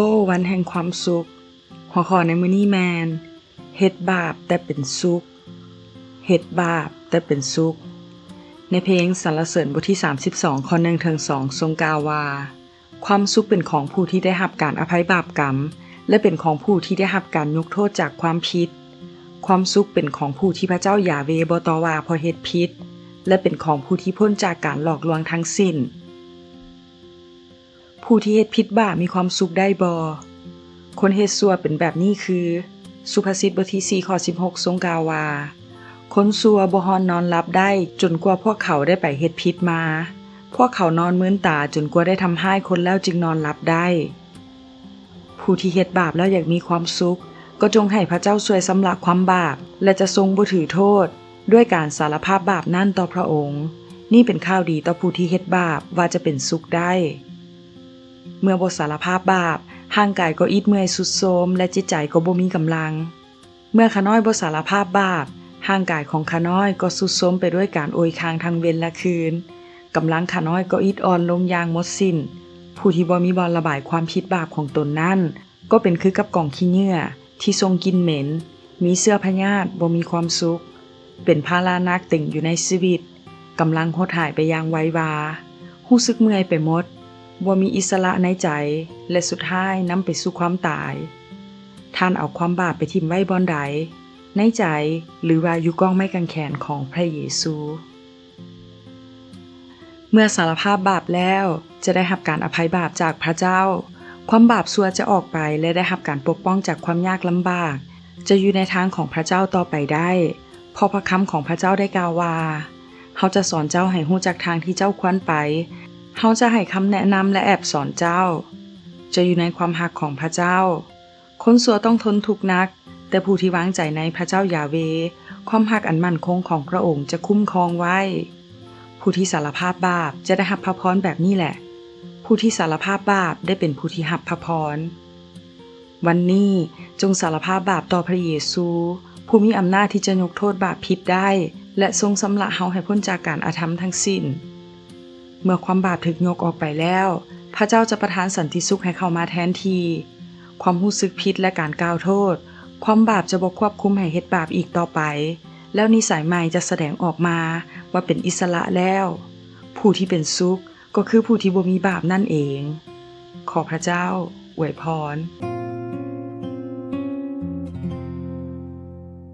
โอ้วันแห่งความสุขหัวข้อในมื้อนี้แมนเฮ็ดบาปแต่เป็นสุขเฮ็ดบาปแต่เป็นสุขในเพลงสรรเสริญบทที่32ข้อ1ถึง2ทรงกล่าวว่าความสุขเป็นของผู้ที่ได้รับการอภัยบาปกรรมและเป็นของผู้ที่ได้รับการยกโทษจากความผิดความสุขเป็นของผู้ที่พระเจ้ายาห์เวห์บ่ต่อว่าเพราะเฮ็ดผิดและเป็นของผู้ที่พ้นจากการหลอกลวงทั้งสิ้นผู้ที่เฮ็ดผิดบาปมีความสุขได้บ่คนเฮ็ดชั่วเป็นแบบนี้คือสุภาษิตบทที่4ข้อ16ทรงกล่าวว่าคนชั่วบ่ฮอนนอนหลับได้จนกว่าพวกเขาได้ไปเฮ็ดผิดมาพวกเขานอนมื้นตาจนกว่าได้ทำร้ายคนแล้วจึงนอนหลับได้ผู้ที่เฮ็ดบาปแล้วอยากมีความสุขก็จงให้พระเจ้าช่วยสำระความบาปและจะทรงบ่ถือโทษด้วยการสารภาพบาปนั้นต่อพระองค์นี่เป็นข่าวดีต่อผู้ที่เฮ็ดบาปว่าจะเป็นสุขได้เมื่อบ่สารภาพบาปร่างกายก็อิดเมื่อยทรุดโทรมและจิตใจก็บ่มีกำลังเมื่อขาน้อยบ่สารภาพบาปร่างกายของขาน้อยก็ทรุดโทรมไปด้วยการโอยคางทั้งเว้นและคืนกำลังขาน้อยก็อิดอ่อนลงอย่างหมดสิ้นผู้ที่บ่มีบ่อนระบายความผิดบาปของตนนั้นก็เป็นคือกับกองขี้เหงื่อที่ทรงกลิ่นเหม็นมีเสื้อพยาธิบ่มีความสุขเป็นภาระหนักตึงอยู่ในชีวิตกำลังหดหายไปอย่างไววารู้สึกเมื่อยไปหมดบ่มีอิสระในใจและสุดท้ายนำไปสู่ความตายท่านเอาความบาปไปทิ่มไว้บ่อนใดในใจหรือว่าอยู่กองไม้กางแขนของพระเยซูเมื่อสารภาพบาปแล้วจะได้รับการอภัยบาปจากพระเจ้าความบาปชั่วจะออกไปและได้รับการปกป้องจากความยากลำบากจะอยู่ในทางของพระเจ้าต่อไปได้เพราะพระคำของพระเจ้าได้กล่าวว่าเขาจะสอนเจ้าให้รู้จักทางที่เจ้าควรไปเขาจะให้คำแนะนำและแอบสอนเจ้าจะอยู่ในความหักของพระเจ้าคนชั่วต้องทนทุกข์นักแต่ผู้ที่วางใจในพระเจ้ายาห์เวห์ความหักอันมั่นคงของพระองค์จะคุ้มครองไว้ผู้ที่สารภาพบาปจะได้รับพระพรแบบนี้แหละผู้ที่สารภาพบาปได้เป็นผู้ที่รับพระพรวันนี้จงสารภาพบาปต่อพระเยซูผู้มีอำนาจที่จะยกโทษบาปผิดได้และทรงสำระเฮาให้พ้นจากการอธรรมทั้งสิ้นเมื่อความบาปถูกยกออกไปแล้วพระเจ้าจะประทานสันติสุขให้เข้ามาแทนที่ความรู้สึกผิดและการกล่าวโทษความบาปจะบ่ควบคุมให้เฮ็ดบาปอีกต่อไปแล้วนิสัยใหม่จะแสดงออกมาว่าเป็นอิสระแล้วผู้ที่เป็นสุขก็คือผู้ที่บ่มีบาปนั่นเองขอพระเจ้าอวยพร